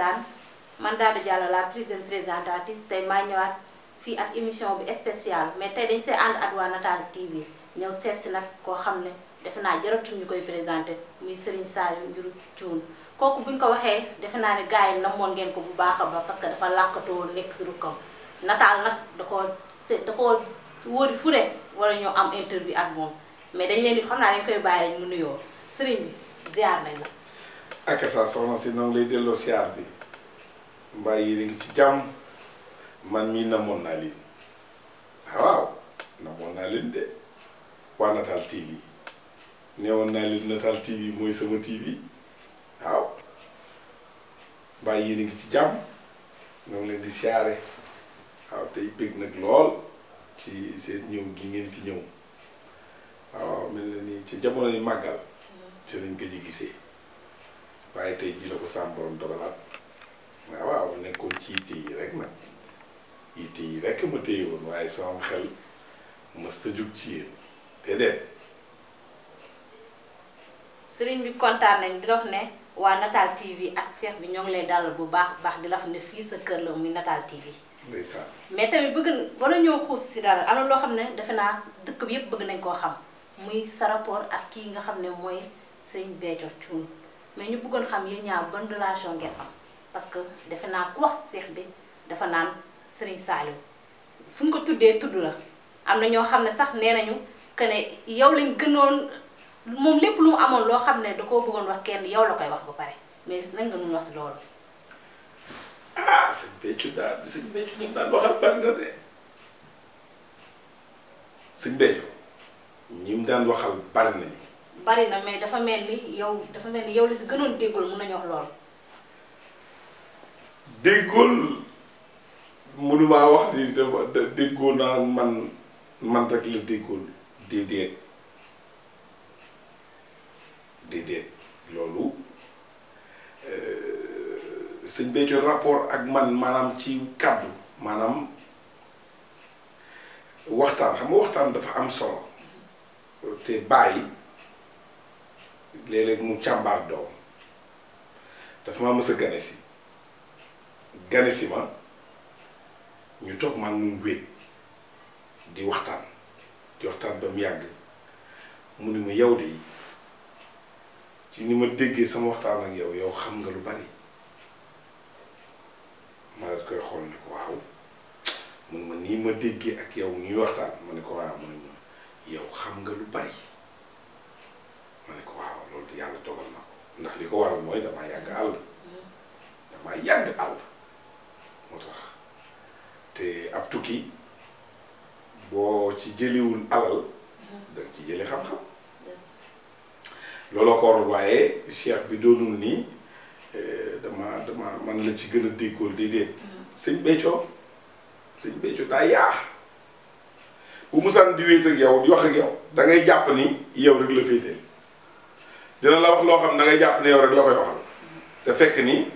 seetaan man Dado Diallo la présidente présentatrice tey maa ñëwaat fii ak émission bi spéciale mais tey dañ see ànd ak waa Nouvelle TV ñëw seet si nag koo xam ne defe naa jaratul ñu koy présenté muy Serigne Saliou Ndiour kooku buñ ko waxee defe naa ne gars yi namoon ngeen ko bu baax a baax parce que dafa làkkatoo nekk si rukkam nataal nag da koo wóori fu ne wala ñoo am interview ak moom mais dañ leen di xam naa dañ koy bàyyi rek mu nuyoo Serigne bi ziar nañ la. ak sa soxna si noonu lay delloo siyaar bi mbaa yéen a ngi ci jàmm man mii namoon naa leen waaw namoon naa leen de waa Nouvelle TV neewoon naa leen Nouvelle TV mooy sama TV waaw mbaa yéen a ngi ci jàmm ñoo ngi leen di siyaare waaw tey bëgg nag lool ci seen ñëw gi ngeen fi ñëw waaw mel na ni ci jamono yi màggal ci lañ gëj a gisee waaye tey jii la ko sàmm borom dogalaat waaw nekkoon ci yitte yi rek nag yitte yi rek ma téye woon waaye sama xel mës ta jug ci yéen déedéet. Sëriñ bi kontaan nañ di la wax ne waa Nouvelle TV ak Cheikh bi ñoo ngi lay dalal bu baax di la wax ne fii sa kër la muy Nouvelle TV. ndeysaan. mais tamit bëgg bala ñëw xuus si dara am na loo xam ne defe naa dëkk bi yëpp bëgg nañ koo xam muy sa rapport ak kii nga xam ne mooy sëñ Béthio Thioune mais ñu bëggoon xam yéen ñaar ban relation ngeen am parce que defe naa ku wax Cheikh bi dafa naan Serigne Saliou fu ñu ko tuddee tudd la am na ñoo xam ne sax nee nañu que ne yow lañ gënoon moom lépp lu mu amoon loo xam ne da koo bëggoon wax kenn yow la koy wax ba pare mais lan nga mun wax si loolu. ah sëñ Béthio ñu daan waxal bari na de sëñ Béthio ñi mu daan waxal bari nañu. bari na mais dafa mel ni yow la si gënoon déggool mun nañu wax loolu. déggool mënumaa wax di déggoo naa man rek la déggool déedéet loolu sëñ Béthio rapport ak man maanaam ci kàddu maanaam waxtaan xam nga waxtaan dafa am solo te bàyyi léeg-léeg mu càmbaar doom dafa maa mës a gane si ma ñu toog man mu wéet di waxtaan ba mu yàgg mu ni ma yow de ci ni ma déggee sama waxtaan ak yow xam nga lu bari ma la koy xool ne ko waaw mun ma nii ma déggee ak yow ñuy waxtaan ma ne ko waaw mu ne ma yow xam nga lu bari ma ne ko waaw loolu yàlla dogal na ko ndax li ko waral mooy damaa yàgg àll moo tax te ab tukki boo ci jëliwul alal danga ci jële xam-xam looloo ko waral waaye cheikh bi doonul nii dama man la ci gën a déggool déedéet sëñ Béthio daa yaa bu musaan di wéet ak yow di wax ak yow da ngay jàpp ni yow rek la féeteel dina la wax loo xam ne da ngay jàpp ne yow rek la koy waxal te fekk ni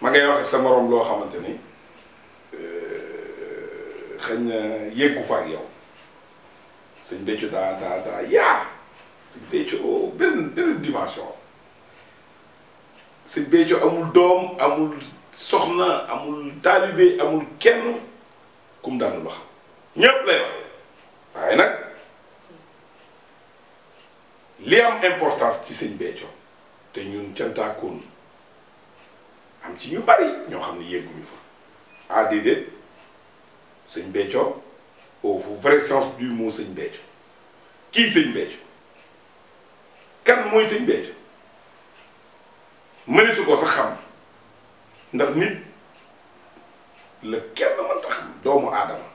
ma ngay wax ak sa moroom loo xamante ni xëy na yeggu fa ak yow sëñ Béthio daa yaa sëñ Béthio benn dimension sëñ Béthio amul doom amul soxna amul taalibe amul kenn kum daanul wax ñépp lay wax waaye nag li am importance ci sëñ Béthio te ñun cantaakoon am ci ñu bari ñoo xam ne yegguñu fa ah déedéet sëñ Béthio au vrai sens du mot sëñ Béthio kii sëñ Béthio kan mooy sëñ Béthio mëni su ko sax xam ndax nit la kenn mënta xam doomu aadama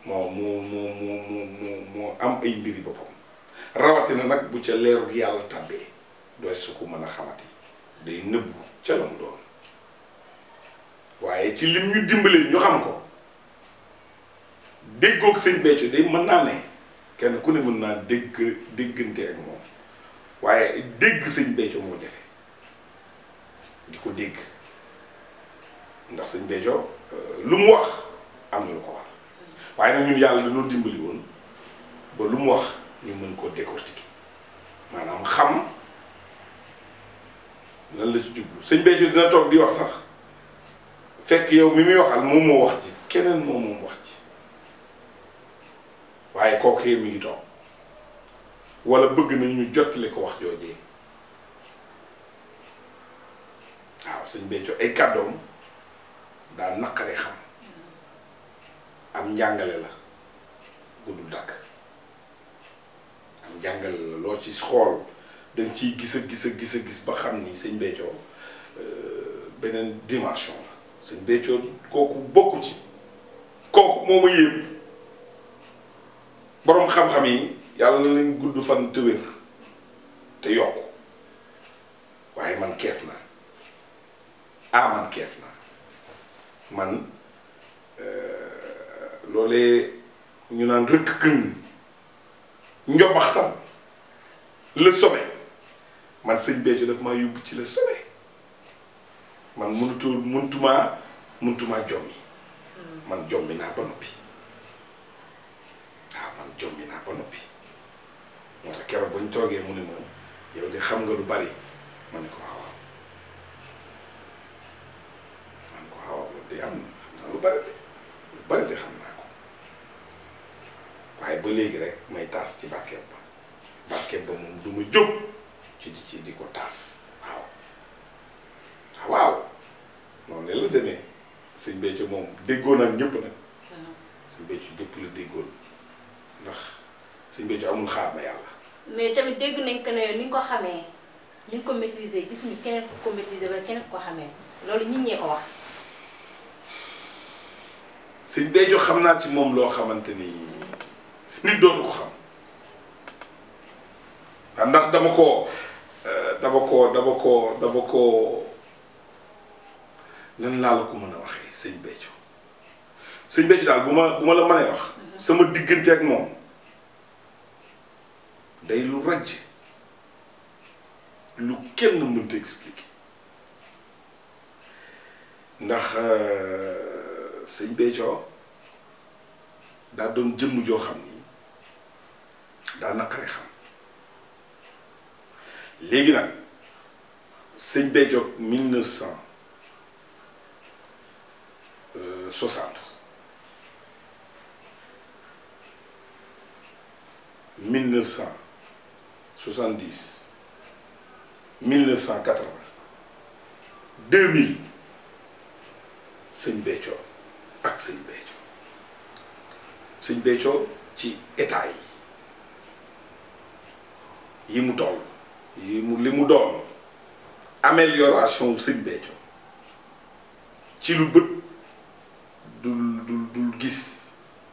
moo am ay mbiri boppam rawatina nag bu ca leeru yàlla tàbbee dooy su ko mën a xamati day nëbbu ca la mu doon waaye ci lim ñu dimbalee ñu xam ko déggoog sëñ Béthio day mën naa ne kenn ku ne mën naa déggante ak moom waaye dégg sëñ Béthio moo jafe di ko dégg ndax sëñ Béthio lu mu wax am na lu ko war waaye nag ñun yàlla dañoo dimbali woon ba lu mu wax ñu mën koo décortiquer maanaam xam lan la ci jublu sëñ Béthio dina toog di wax sax fekk yow mi muy waxal moom moo wax ci keneen moom wax ci waaye kooku mi ngi toog wala bëgg na ñu jottali ko wax joojee waaw sëñ Béthio ay kàddoom daa naqare xam am njàngale la guddul dakk am njàngale la loo ci xool danga ciy gis a gis ba xam ni sëñ Béthio beneen dimension la sëñ Béthio kooku bokku ci kooku moo ma yéem boroom xam-xam yi yàlla na leen gudd fan te wér te yokk waaye man keef naa man keef naa man loolee ñu naan rëkk këng njobaxtan le sommet man sëñ Béthio daf maa yóbbu ci le sommet man mëntumaa jommi man jommi naa ba noppi waaw man jommi naa ba noppi moo tax keroog bañ toogee mu ne ma yow de xam nga lu bari ma ne ko waaw loolu de am na lu bari de xam naa ko waaye ba léegi rek may taas ci barkeem ba moom du ma jóg ci di ko taas waaw noonu la demee sëñ Béthio moom déggoon ak ñëpp nag sëñ Béthio ñëpp la déggoon ndax sëñ Béthio amul xaar ma yàlla. mais tamit dégg nañ ko ne ni nga ko xamee ni nga ko maîtriser gisuñu keneen ku ko maîtriser wala keneen ko xamee loolu ñit ñee ko wax. sëñ Béthio xam naa ci moom loo xamante ni nit dootu ko xam ndax dama ko lan laa la ko mën a waxee sëñ Béthio daal bu ma la mënee wax sama diggante ak moom day lu ràjj lu kenn mënta expliquer ndax sëñ Béthio daa doon jëmm joo xam ni daa naqare xam léegi nag sëñ Béthio 1960 1970 1980 2000 sëñ Béthio ak sëñ Béthio ci état yi mu toll li mu doon amélioration wu sëñ Béthio ci lu bët dul gis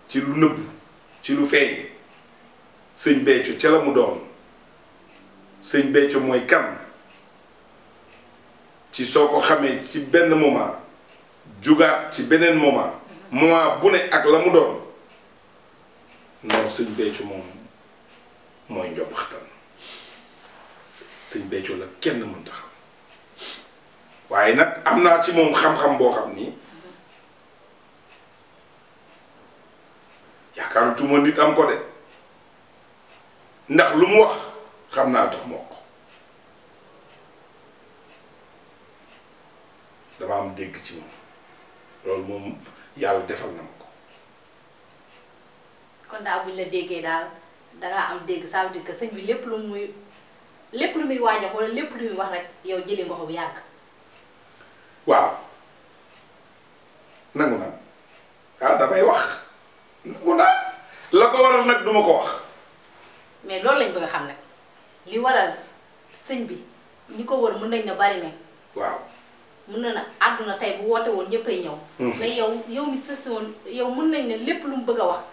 ci lu nëbb ci lu feeñ sëñ Béthio ca la mu doon sëñ Béthio mooy kan ci soo ko xamee ci benn moment jugaat ci beneen moment bu ne ak la mu doon non sëñ Béthio moom mooy njobaxtan sëñ Béthio la kenn mënta xam waaye nag am naa ci moom xam-xam boo xam ni yaakaarutuma nit am ko de ndax lu mu wax xam naa tax moo ko dama am dégg ci moom loolu moom yàlla defal na ma ko. kon daal buñ la déggee daal dangaa am dégg ça veut dire que sëñ bi lépp lu muy waaj a wala lépp lu muy wax rek yow jëlee nga ko bu yàgg. waaw nangu naa damay wax nangu naa la ko waral nag duma ko wax. mais loolu lañ bëgg a xam nag li waral sëñ bi ñi ko wër mën nañ na bari ne. waaw. mën na nag àdduna tey bu woote woon ñëppay ñëw. mais yow mi sës woon yow mën nañ ne lépp lu mu bëgg a wax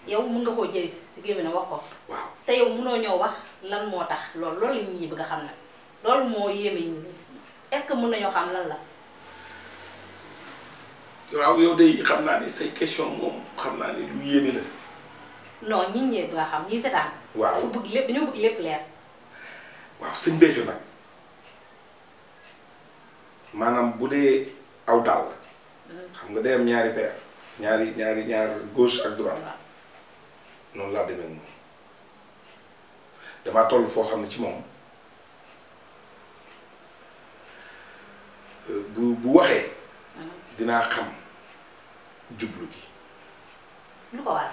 yow mën nga koo jëli si gémmiñ wax ko. waaw te yow mënoo ñëw wax lan moo tax loolu la nit ñi bëgg a xam nag loolu moo yéeme ñi est-ce que mën nañoo xam lan la. waaw yow de xam naa ni say question moom xam naa ni lu yéeme la. non ñi ñee bëgg a xam ñi seetaan. waaw fu bëgg lépp dañoo bëgg lépp leer. waaw sëñ Béthio nag maanaam bu dee aw dàll. xam nga day am ñaari paire ñaar gauche ak droite. noonu laa demee moom damaa toll foo xam ne ci moom bu waxee dinaa xam jublu gi lu ko war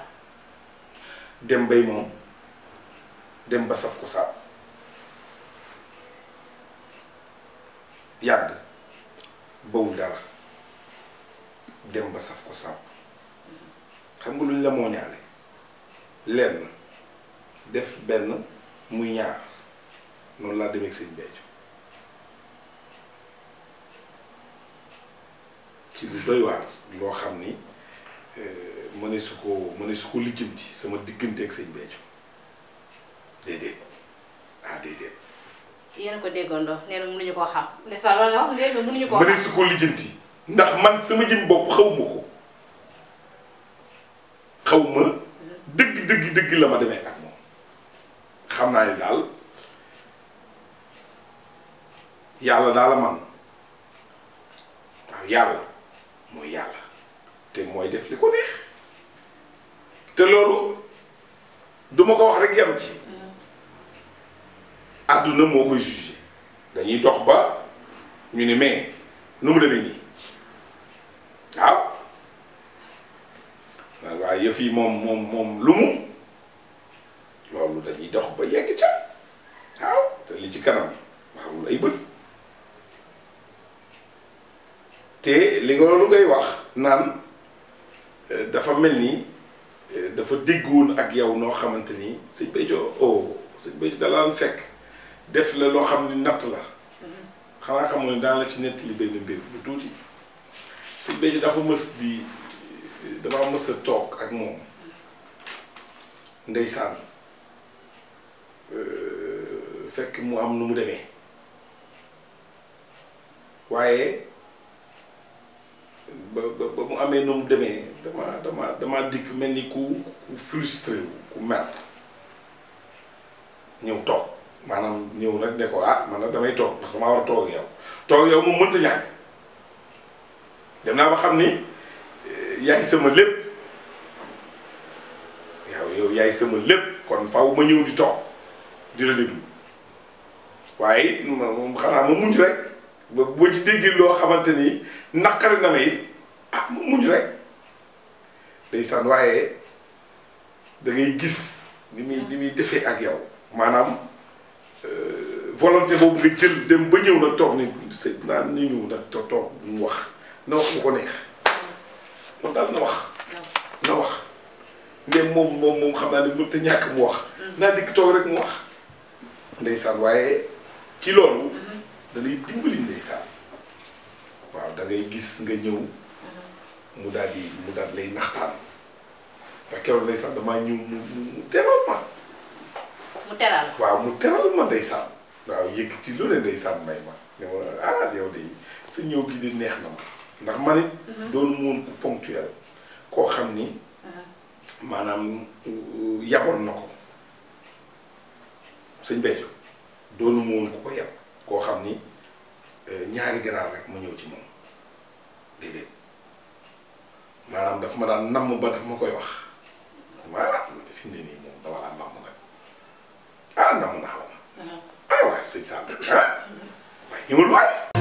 dem bay moom dem ba saf ko sàpp yàgg bawul dara dem ba saf ko sàpp xam nga lu ñu la mooñaale lenn def benn muy ñaar noonu laa demee ak sëñ Béthio ci lu doy waar loo xam ni mëne su ko lijjanti sama diggante ak sëñ Béthio déedéet déedéet. yéen a ko déggandoo nee na mënuñu koo xam n'est-ce pas loolu nga wax léegi mënuñu koo xam mëne su ko lijjanti ndax man sama jëm bopp xaw ma ko xaw ma dëgg la ma demee ak moom xam naa ni daal yàlla daal la man waaw yàlla mooy yàlla te mooy def li ko neex te loolu duma ko wax rek yam ci àdduna moo koy jugé dañuy dox ba ñu ne mais nu mu demee nii waaw waaye yëf yi moom lu mu loolu dañuy dox ba yegg ca waaw te li ci kanam waawul ay bët te li nga loolu ngay wax naan dafa mel ni dafa déggoon ak yow noo xamante ni sëñ Béthio sëñ Béthio dalaan fekk def la loo xam ni natt la xanaa xamoo ne daan la ci nettali benn mbir bu tuuti sëñ Béthio dama mës a toog ak moom ndeysaan fekk mu am nu mu demee waaye ba mu amee nu mu demee dama dikk mel ni ku frustré wu ku mer ñëw toog maanaam ñëw nag ne ko man nag damay toog ndax damaa war a toog yow moom mënta ñàkk dem naa ba xam ni yaay sama lépp yow yaay sama lépp kon faaw ma ñëw di toog di la déglu waaye it moom xanaa ma muñ rek ba boo ci déggee loo xamante ni naqari na ma it ma muñ rek ndeysaan waaye da ngay gis ni muy defee ak yow maanaam volonté boobu nga jël dem ba ñëw nag toog ni sëñ naan ñu ñëw nag toog mu wax na wax mu ko neex moom daal na wax ndem moom xam naa ne mënut a ñàkk mu wax naa dikk toog rek mu wax ndeysaan waaye ci loolu da lay dimbali ndeysaan waaw da ngay gis nga ñëw mu daal lay naxtaan ndax keroog ndeysaan damaa ñëw mu teral ma waaw mu teral ma ndeysaan waaw yëkkati lu ne ndeysaan may ma ne ma yow de sa ñëw gi di neex na ma ndax man it doonu moon ku ponctuel koo xam ni maanaam yaboon na ko sëñ Béthio doonu moon ku ko yab koo xam ni ñaari ganaar rek ma ñëw ci moom déedéet maanaam daf ma daan namm ba daf ma koy wax fi mu ne nii moom dama laa namm nag namm naa la ma waaye sëñ Sall waaye ñëwul waay